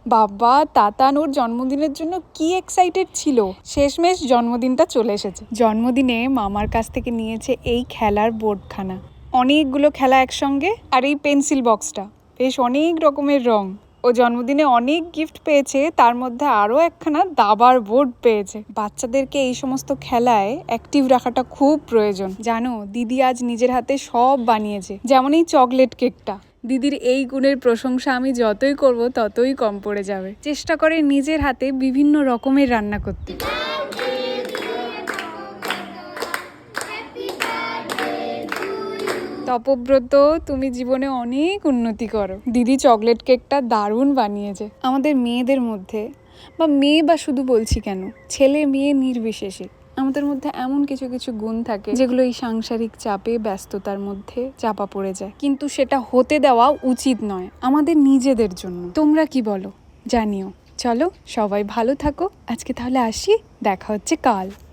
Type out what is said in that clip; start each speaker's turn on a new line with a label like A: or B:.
A: বাবা, তাতান ওর জন্মদিনের জন্য কি এক্সাইটেড ছিল। শেষমেশ জন্মদিনটা চলে এসেছে। জন্মদিনে মামার কাছ থেকে নিয়েছে এই খেলার বোর্ডখানা, অনেকগুলো খেলা একসঙ্গে, আর এই পেন্সিল বক্সটা, বেশ অনেক রকমের রং। ও জন্মদিনে অনেক গিফট পেয়েছে, তার মধ্যে আরও একখানা দাবার বোর্ড পেয়েছে। বাচ্চাদেরকে এই সমস্ত খেলায় অ্যাক্টিভ রাখাটা খুব প্রয়োজন। জানো, দিদি আজ নিজের হাতে সব বানিয়েছে, যেমন এই চকলেট কেকটা। দিদির এই গুণের প্রশংসা আমি যতই করব ততই কম পড়ে যাবে। চেষ্টা করে নিজের হাতে বিভিন্ন রকমের রান্না করতে। তপব্রত, তুমি জীবনে অনেক উন্নতি করো। দিদি চকলেট কেকটা দারুণ বানিয়েছে। আমাদের মেয়েদের মধ্যে, বা মেয়ে বা শুধু বলছি কেন, ছেলে মেয়ে নির্বিশেষে আমাদের মধ্যে এমন কিছু কিছু গুণ থাকে যেগুলো এই সাংসারিক চাপে, ব্যস্ততার মধ্যে চাপা পড়ে যায়, কিন্তু সেটা হতে দেওয়া উচিত নয় আমাদের নিজেদের জন্য। তোমরা কি বলো জানিও। চলো, সবাই ভালো থাকো। আজকে তাহলে আসি, দেখা হচ্ছে কাল।